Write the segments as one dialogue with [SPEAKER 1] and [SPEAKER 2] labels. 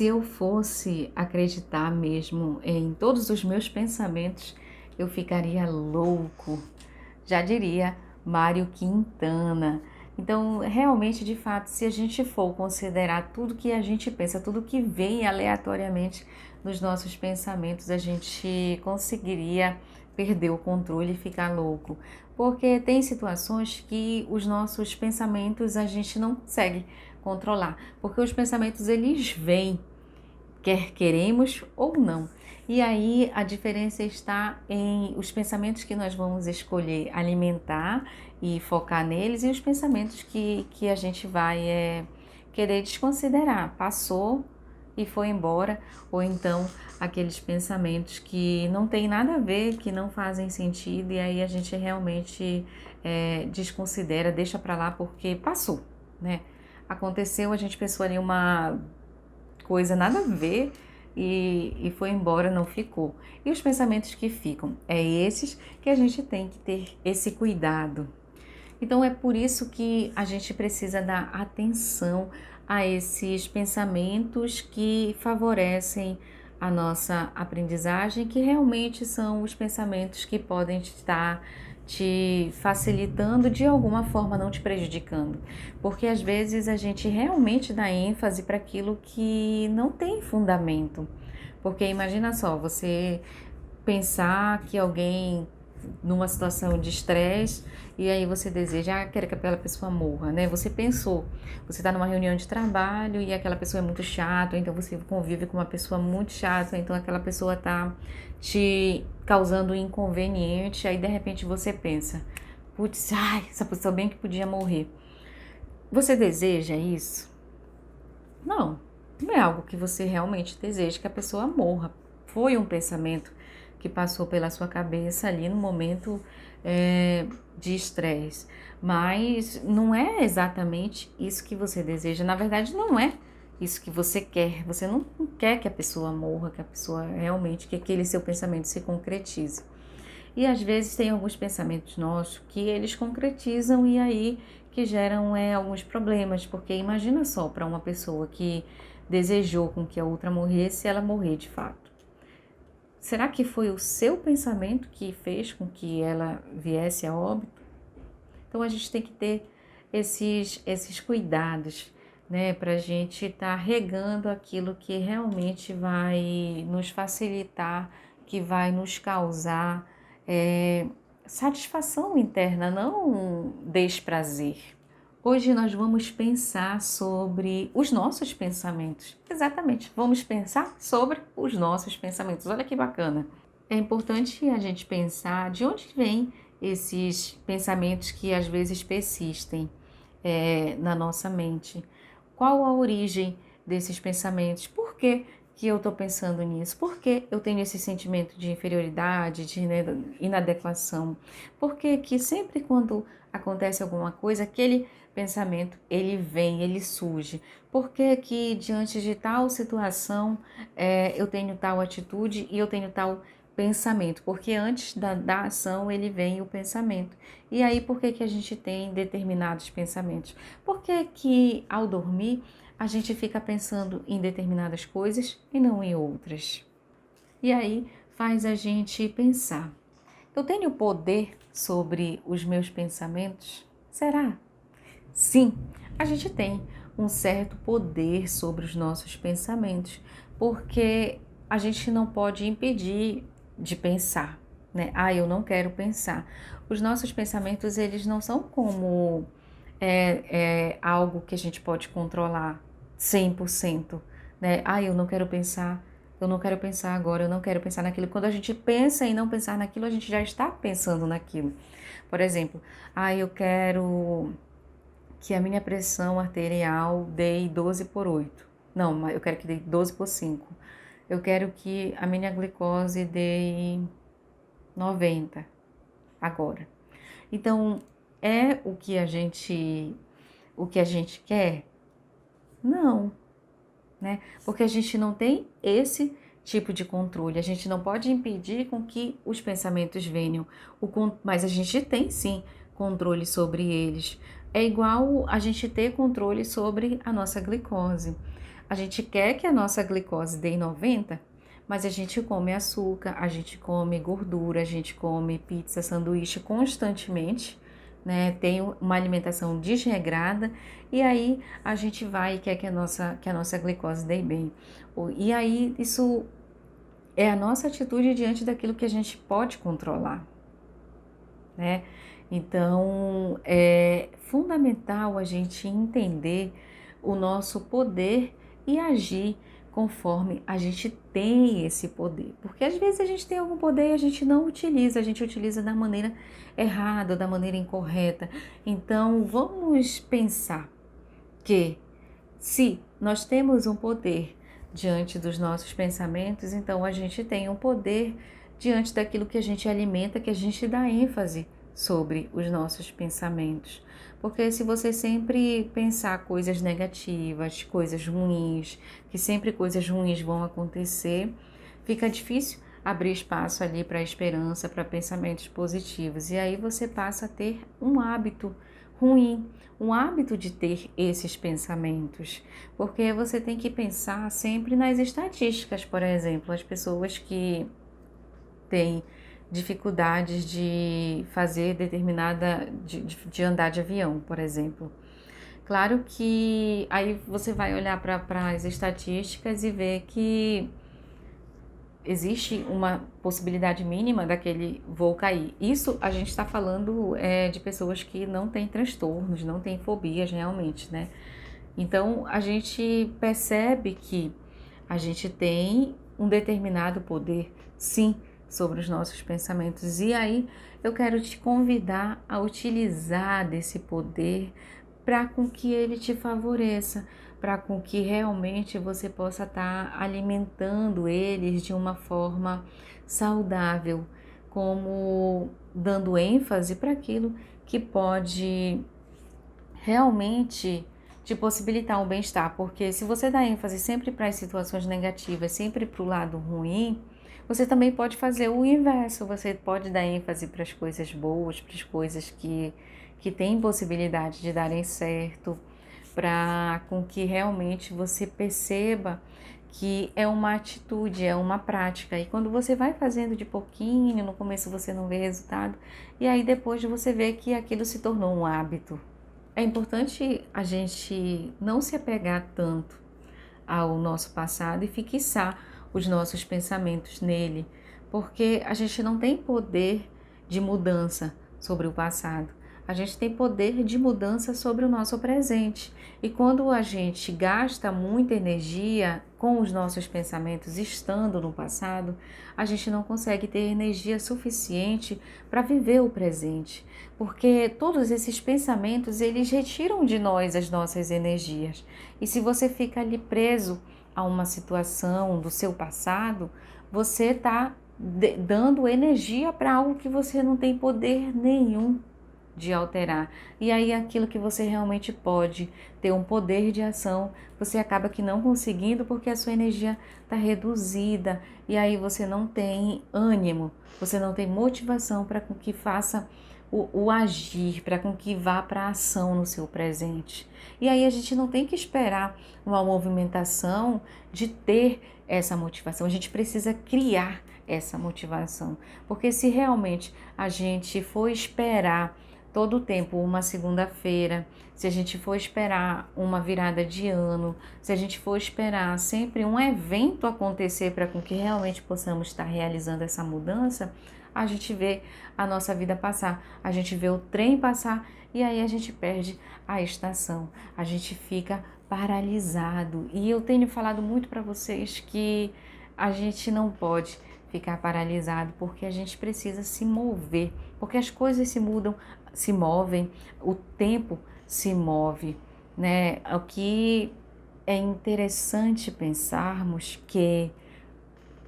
[SPEAKER 1] Se eu fosse acreditar mesmo em todos os meus pensamentos, eu ficaria louco. Já diria Mário Quintana. Então, realmente, de fato, se a gente for considerar tudo que a gente pensa, tudo que vem aleatoriamente nos nossos pensamentos, a gente conseguiria perder o controle e ficar louco. Porque tem situações que os nossos pensamentos a gente não consegue controlar, porque os pensamentos eles vêm, quer queremos ou não. E aí a diferença está em os pensamentos que nós vamos escolher alimentar e focar neles, e os pensamentos que a gente vai querer desconsiderar. Passou e foi embora, ou então aqueles pensamentos que não tem nada a ver, que não fazem sentido, e aí a gente realmente desconsidera, deixa para lá porque passou, né? Aconteceu, a gente pensou ali uma coisa nada a ver e foi embora, não ficou. E os pensamentos que ficam, é esses que a gente tem que ter esse cuidado. Então é por isso que a gente precisa dar atenção a esses pensamentos que favorecem a nossa aprendizagem, que realmente são os pensamentos que podem estar te facilitando de alguma forma, não te prejudicando. Porque às vezes a gente realmente dá ênfase para aquilo que não tem fundamento. Porque imagina só, você pensar que alguém numa situação de estresse e aí você deseja, quer que aquela pessoa morra, né? Você pensou, você está numa reunião de trabalho e aquela pessoa é muito chata, então você convive com uma pessoa muito chata, então aquela pessoa tá te causando um inconveniente, aí de repente você pensa, putz, ai, essa pessoa bem que podia morrer. Você deseja isso? Não, não é algo que você realmente deseja que a pessoa morra. Foi um pensamento que passou pela sua cabeça ali no momento de estresse. Mas não é exatamente isso que você deseja. Na verdade, não é isso que você quer. Você não quer que a pessoa morra, que a pessoa realmente, que aquele seu pensamento se concretize. E às vezes tem alguns pensamentos nossos que eles concretizam e aí que geram alguns problemas, porque imagina só para uma pessoa que desejou com que a outra morresse, ela morrer de fato. Será que foi o seu pensamento que fez com que ela viesse a óbito? Então a gente tem que ter esses cuidados, né, para a gente estar regando aquilo que realmente vai nos facilitar, que vai nos causar satisfação interna, não desprazer. Hoje nós vamos pensar sobre os nossos pensamentos. Exatamente, vamos pensar sobre os nossos pensamentos. Olha que bacana. É importante a gente pensar de onde vêm esses pensamentos que às vezes persistem na nossa mente. Qual a origem desses pensamentos? Por que eu estou pensando nisso? Por que eu tenho esse sentimento de inferioridade, de inadequação? Por que sempre quando acontece alguma coisa, aquele pensamento, ele vem, ele surge? Por que diante de tal situação eu tenho tal atitude e eu tenho tal pensamento? Porque antes da ação ele vem o pensamento. E aí por que a gente tem determinados pensamentos? Por que ao dormir a gente fica pensando em determinadas coisas e não em outras? E aí faz a gente pensar, eu tenho poder sobre os meus pensamentos? Será? Sim, a gente tem um certo poder sobre os nossos pensamentos, porque a gente não pode impedir de pensar, né? Ah, eu não quero pensar. Os nossos pensamentos, eles não são como algo que a gente pode controlar 100%, né? Ah, eu não quero pensar agora, eu não quero pensar naquilo. Quando a gente pensa em não pensar naquilo, a gente já está pensando naquilo. Por exemplo, ah, eu quero que a minha pressão arterial dê 12/8. Não, eu quero que dê 12/5. Eu quero que a minha glicose dê 90 agora. Então, é o que a gente quer? Não, né? Porque a gente não tem esse tipo de controle. A gente não pode impedir com que os pensamentos venham, mas a gente tem sim controle sobre eles. É igual a gente ter controle sobre a nossa glicose. A gente quer que a nossa glicose dê em 90, mas a gente come açúcar, a gente come gordura, a gente come pizza, sanduíche constantemente, né? Tem uma alimentação desregrada e aí a gente vai e quer que a nossa glicose dê bem. E aí isso é a nossa atitude diante daquilo que a gente pode controlar, né? Então, é fundamental a gente entender o nosso poder e agir conforme a gente tem esse poder. Porque às vezes a gente tem algum poder e a gente não utiliza, a gente utiliza da maneira errada, da maneira incorreta. Então, vamos pensar que se nós temos um poder diante dos nossos pensamentos, então a gente tem um poder diante daquilo que a gente alimenta, que a gente dá ênfase sobre os nossos pensamentos. Porque se você sempre pensar coisas negativas, coisas ruins, que sempre coisas ruins vão acontecer, fica difícil abrir espaço ali para a esperança, para pensamentos positivos. E aí você passa a ter um hábito ruim, um hábito de ter esses pensamentos, porque você tem que pensar sempre nas estatísticas, por exemplo, as pessoas que têm dificuldades de fazer de andar de avião, por exemplo. Claro que aí você vai olhar para as estatísticas e ver que existe uma possibilidade mínima daquele voo cair. Isso a gente está falando de pessoas que não têm transtornos, não têm fobias realmente, né? Então a gente percebe que a gente tem um determinado poder, sim, sobre os nossos pensamentos. E aí eu quero te convidar a utilizar desse poder para com que ele te favoreça, para com que realmente você possa estar alimentando eles de uma forma saudável, como dando ênfase para aquilo que pode realmente te possibilitar um bem-estar, porque se você dá ênfase sempre para as situações negativas, sempre para o lado ruim, você também pode fazer o inverso, você pode dar ênfase para as coisas boas, para as coisas que têm possibilidade de darem certo, para com que realmente você perceba que é uma atitude, é uma prática. E quando você vai fazendo de pouquinho, no começo você não vê resultado, e aí depois você vê que aquilo se tornou um hábito. É importante a gente não se apegar tanto ao nosso passado e fixar os nossos pensamentos nele, porque a gente não tem poder de mudança sobre o passado. A gente tem poder de mudança sobre o nosso presente. E quando a gente gasta muita energia com os nossos pensamentos estando no passado, a gente não consegue ter energia suficiente para viver o presente, porque todos esses pensamentos, eles retiram de nós as nossas energias. E se você fica ali preso a uma situação do seu passado, você está dando energia para algo que você não tem poder nenhum de alterar. E aí aquilo que você realmente pode ter um poder de ação, você acaba que não conseguindo porque a sua energia está reduzida e aí você não tem ânimo, você não tem motivação para com que faça o agir, para com que vá para a ação no seu presente. E aí a gente não tem que esperar uma movimentação de ter essa motivação, a gente precisa criar essa motivação, porque se realmente a gente for esperar todo o tempo uma segunda-feira, se a gente for esperar uma virada de ano, se a gente for esperar sempre um evento acontecer para com que realmente possamos estar realizando essa mudança, a gente vê a nossa vida passar, a gente vê o trem passar e aí a gente perde a estação, a gente fica paralisado. E eu tenho falado muito para vocês que a gente não pode ficar paralisado, porque a gente precisa se mover, porque as coisas se mudam, se movem, o tempo se move, né? O que é interessante pensarmos que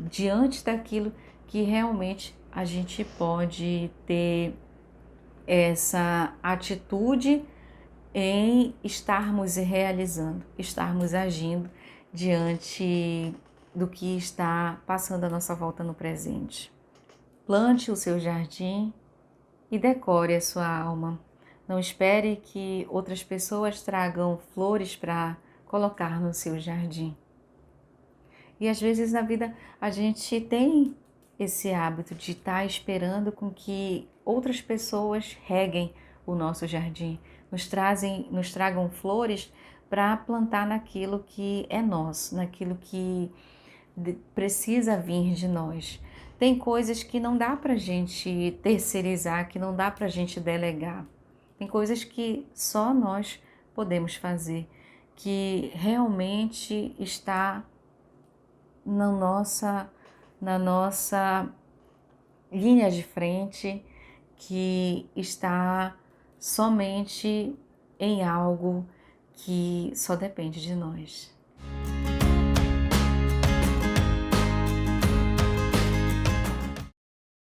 [SPEAKER 1] diante daquilo que realmente a gente pode ter essa atitude em estarmos realizando, estarmos agindo diante do que está passando à nossa volta no presente. Plante o seu jardim e decore a sua alma. Não espere que outras pessoas tragam flores para colocar no seu jardim. E às vezes na vida a gente tem esse hábito de estar esperando com que outras pessoas reguem o nosso jardim, nos tragam flores para plantar naquilo que é nosso, naquilo que precisa vir de nós. Tem coisas que não dá para a gente terceirizar, que não dá para a gente delegar. Tem coisas que só nós podemos fazer, que realmente está na nossa linha de frente, que está somente em algo que só depende de nós.